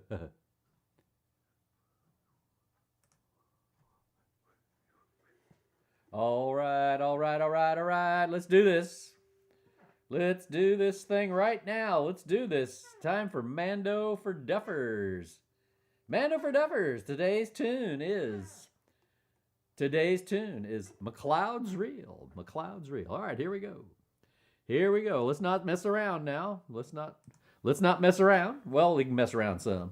All right, all right, all right, all right. Let's do this. Let's do this thing right now. Let's do this. Time for Mando for Duffers. Mando for Duffers. Today's tune is MacCleod's Reel. MacCleod's Reel. All right, here we go. Here we go. Let's not mess around now. Let's not mess around. Well, we can mess around some.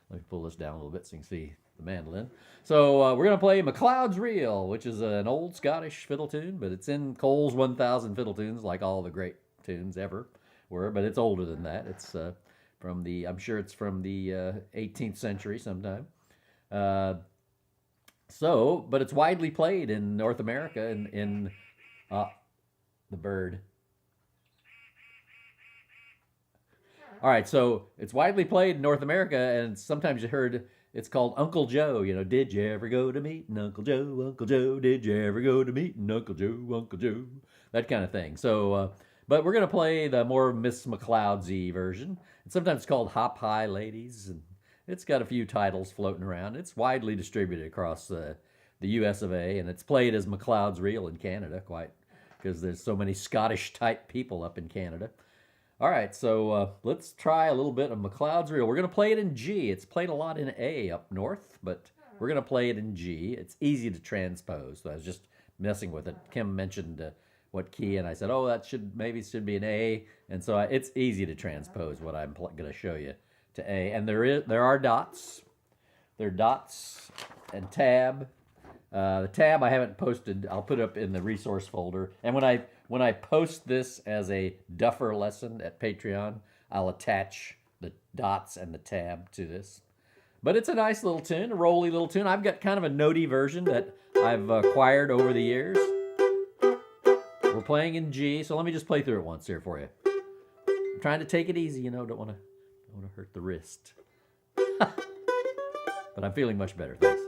Let me pull this down a little bit so you can see the mandolin. So we're going to play MacCleod's Reel, which is an old Scottish fiddle tune, but it's in Cole's 1000 Fiddle Tunes, like all the great tunes ever were, but it's older than that. It's I'm sure it's from the 18th century sometime. But it's widely played in North America in the bird. All right, so it's widely played in North America, and sometimes you heard it's called Uncle Joe. You know, did you ever go to meeting Uncle Joe? Uncle Joe, did you ever go to meeting Uncle Joe? Uncle Joe, that kind of thing. So, but we're gonna play the more Miss MacCleod's-y version. And sometimes it's called Hop High Ladies, and it's got a few titles floating around. It's widely distributed across the U.S. of A., and it's played as MacCleod's Reel in Canada, quite because there's so many Scottish type people up in Canada. All right, so let's try a little bit of MacCleod's Reel. We're going to play it in G. It's played a lot in A up north, but we're going to play it in G. It's easy to transpose. So I was just messing with it. Kim mentioned what key, and I said, oh, that should be an A. And so it's easy to transpose what I'm going to show you to A. And there are dots. There are dots and tab. The tab I haven't posted. I'll put up in the resource folder. And when I post this as a Duffer lesson at Patreon, I'll attach the dots and the tab to this. But it's a nice little tune, a rolly little tune. I've got kind of a notey version that I've acquired over the years. We're playing in G, so let me just play through it once here for you. I'm trying to take it easy, you know, don't want to hurt the wrist. But I'm feeling much better, thanks.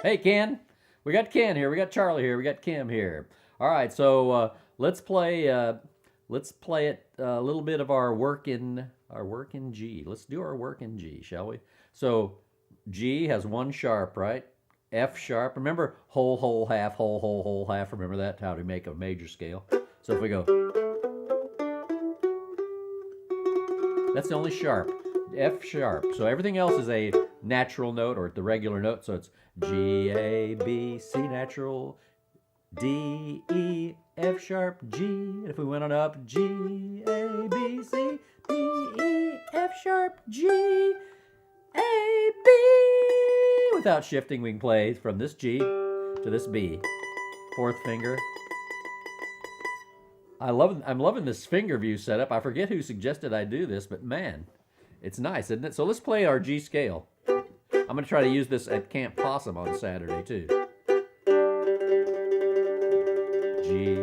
Hey, Ken. We got Ken here. We got Charlie here. We got Kim here. All right, so let's play it a little bit of our work in G. Let's do our work in G, shall we? So G has one sharp, right? F sharp. Remember whole, whole, half, whole, whole, whole, half. Remember that? How to make a major scale. So if we go, that's the only sharp. F sharp. So everything else is a natural note or the regular note. So it's G, A, B, C natural, D, E, F sharp, G. And if we went on up, G, A, B, C, D, E, F sharp, G, A, B. Without shifting, we can play from this G to this B. Fourth finger. I'm loving this finger view setup. I forget who suggested I do this, but man, it's nice, isn't it? So let's play our G scale. I'm going to try to use this at Camp Possum on Saturday, too. G,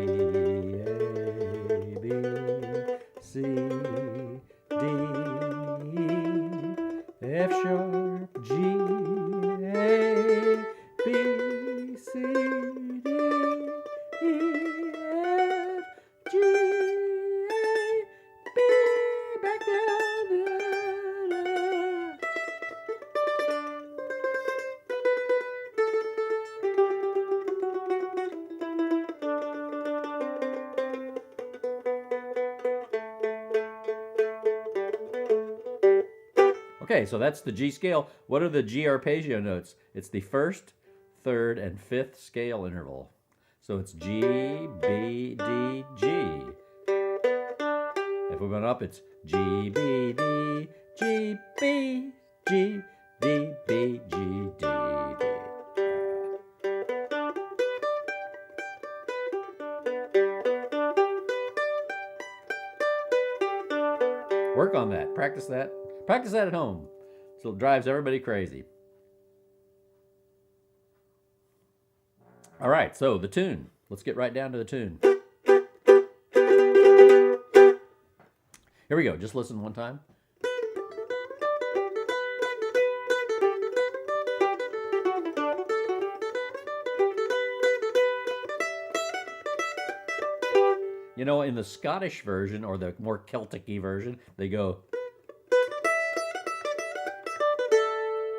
A, B, C, D, E, F sharp, G, A, B, C, D, E, F, G, A, B, back down, da, da. Okay, so that's the G scale. What are the G arpeggio notes? It's the first, third, and fifth scale interval. So it's G, B, D, G. If we went up, it's G, B, D, G, B, G, D, B, G, D, D. Work on that. Practice that. Practice that at home. So it drives everybody crazy. All right, so the tune. Let's get right down to the tune. Here we go. Just listen one time. You know, in the Scottish version, or the more Celtic-y version, they go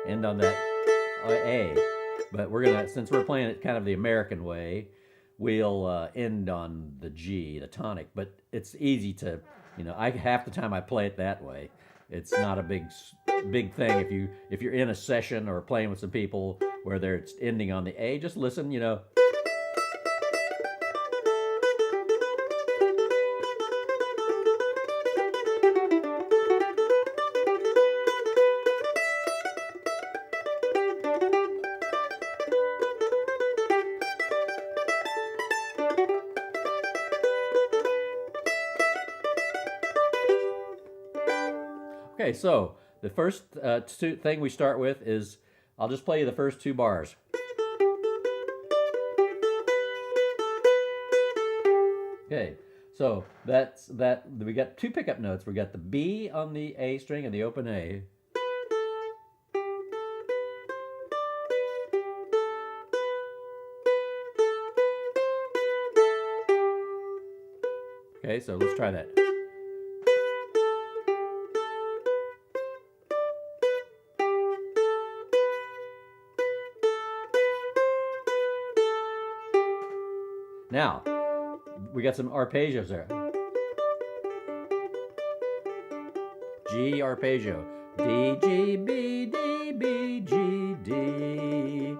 end on that A. But we're gonna, since we're playing it kind of the American way, we'll end on the G, the tonic. But it's easy to, you know, half the time I play it that way. It's not a big thing. If you're in a session or playing with some people where they're ending on the A, just listen, you know. Okay, so the first thing we start with is, I'll just play you the first 2 bars. Okay, so that's that. We got 2 pickup notes. We got the B on the A string and the open A. Okay, so let's try that. Now, we got some arpeggios there. G arpeggio. D, G, B, D, B, G, D.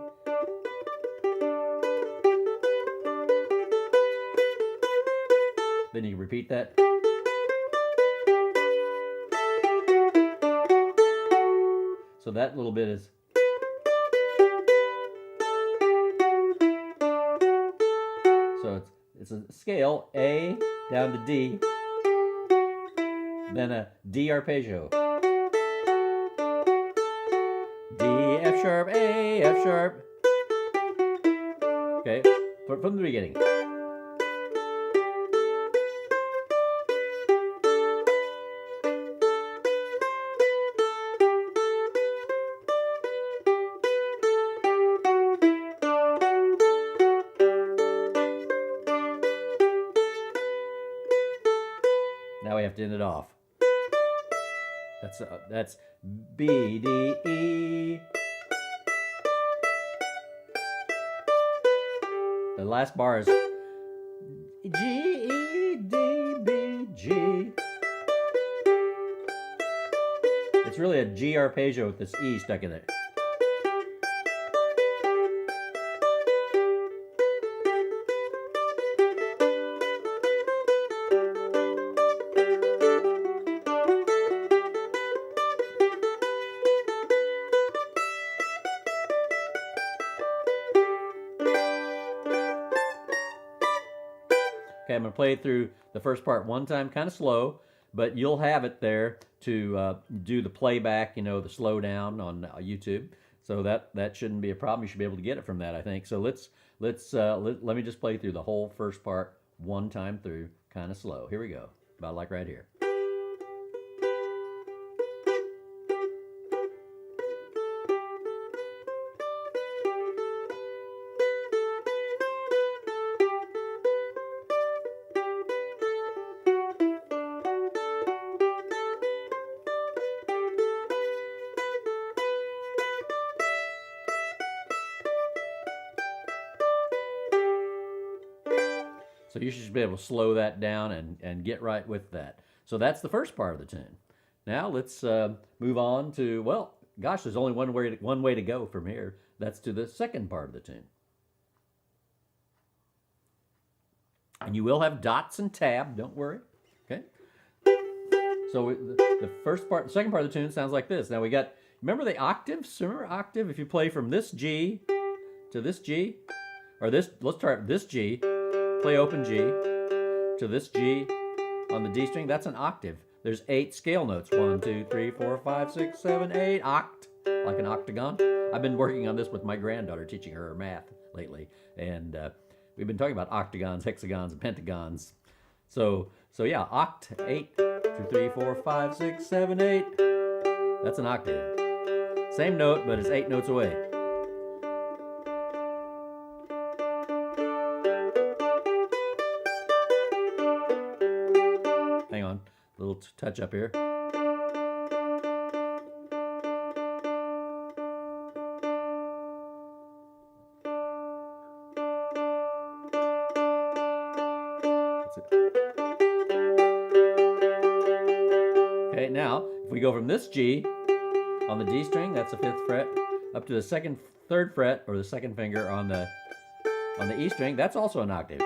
Then you repeat that. So that little bit is. So it's a scale, A down to D, then a D arpeggio. D, F sharp, A, F sharp. Okay, from the beginning. Now we have to end it off. That's B, D, E. The last bar is G, E, D, B, G. It's really a G arpeggio with this E stuck in it. Okay, I'm going to play it through the first part one time, kind of slow, but you'll have it there to do the playback, you know, the slow down on YouTube. So that shouldn't be a problem. You should be able to get it from that, I think. So let me just play through the whole first part one time through, kind of slow. Here we go, about like right here. So you should be able to slow that down and get right with that. So that's the first part of the tune. Now let's move on to, well, gosh, there's only one way to go from here. That's to the second part of the tune. And you will have dots and tab, don't worry. Okay. So the second part of the tune sounds like this. Now we got, remember the octaves? Remember octave? If you play from this G to this G, or this, let's start this G, play open G to this G on the D string, that's an octave. there's 8 scale notes. 1, 2, 3, 4, 5, 6, 7, 8. Oct, like an octagon. I've been working on this with my granddaughter, teaching her math lately, and we've been talking about octagons, hexagons, and pentagons. So yeah, oct, 8, 2, 3, 4, 5, 6, 7, 8. That's an octave. Same note, but it's 8 notes away. Hang on, a little touch up here. Okay, now if we go from this G on the D string, that's the 5th fret, up to the 3rd fret or the 2nd finger on the E string, that's also an octave.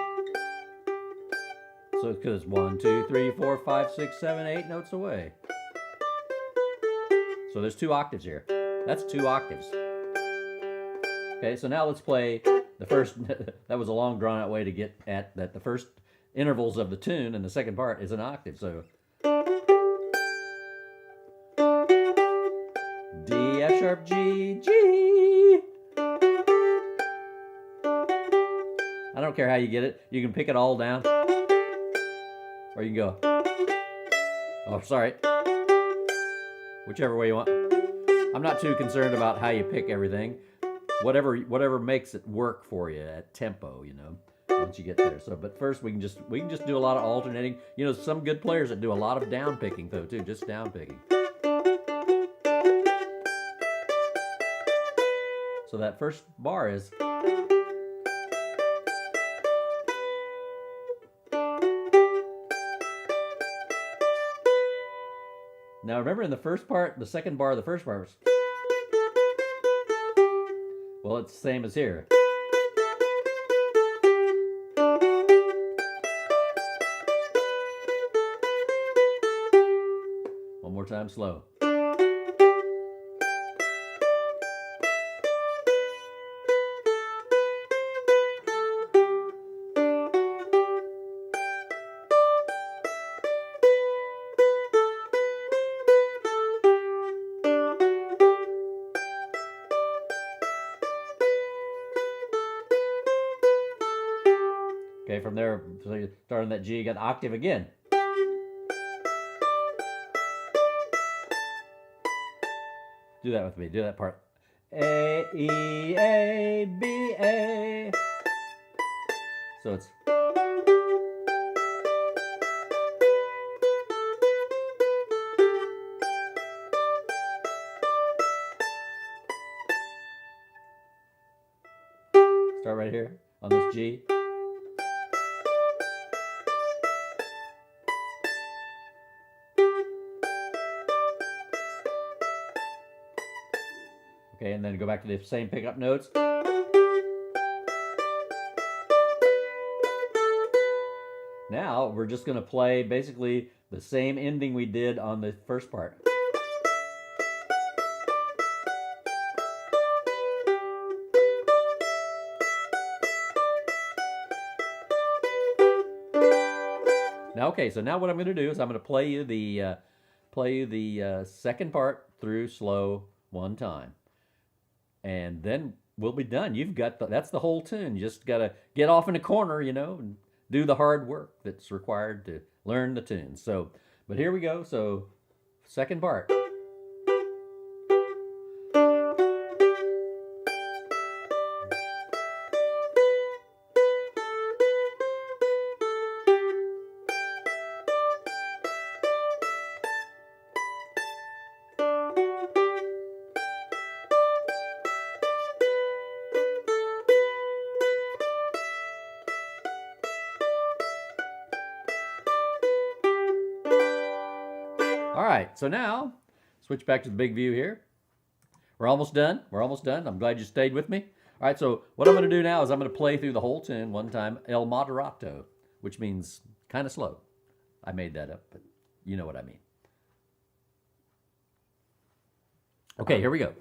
So it's because 1, 2, 3, 4, 5, 6, 7, 8 notes away. So there's 2 octaves here. That's 2 octaves. Okay, so now let's play the first. That was a long drawn out way to get at that. The first intervals of the tune and the second part is an octave. So D, F sharp, G, G. I don't care how you get it. You can pick it all down. Or you can go, oh, sorry. Whichever way you want. I'm not too concerned about how you pick everything. Whatever makes it work for you at tempo, you know, once you get there. So, but first we can just do a lot of alternating. You know, some good players that do a lot of down picking though too, just down picking. So that first bar is. Now remember in the first part, the second bar of the first bar was, well, it's the same as here. One more time, slow. Okay, from there, so you start on that G, you got the octave again. Do that with me, do that part. A, E, A, B, A. So it's. Start right here on this G. Okay, and then go back to the same pickup notes. Now we're just going to play basically the same ending we did on the first part. Now, okay, so now what I'm going to do is I'm going to play you the second part through slow one time. And then we'll be done. You've got that's the whole tune. You just got to get off in a corner, you know, and do the hard work that's required to learn the tune. So, but here we go. So, second part. All right, so now, switch back to the big view here. We're almost done. We're almost done. I'm glad you stayed with me. All right, so what I'm going to do now is I'm going to play through the whole tune one time, El Moderato, which means kind of slow. I made that up, but you know what I mean. Okay, here we go.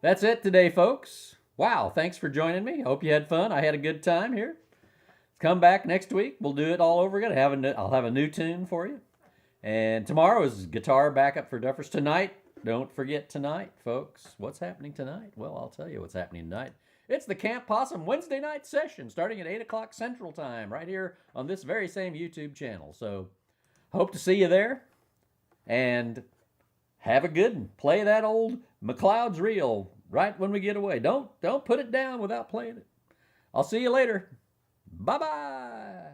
That's it today, folks. Wow, thanks for joining me. Hope you had fun. I had a good time here. Come back next week. We'll do it all over again. I'll have a new tune for you. And tomorrow is guitar backup for Duffers. Tonight, don't forget tonight, folks. What's happening tonight? Well, I'll tell you what's happening tonight. It's the Camp Possum Wednesday night session starting at 8 o'clock Central Time right here on this very same YouTube channel. So hope to see you there. And have a good one. Play that old MacCleod's reel right when we get away. Don't put it down without playing it. I'll see you later. Bye-bye.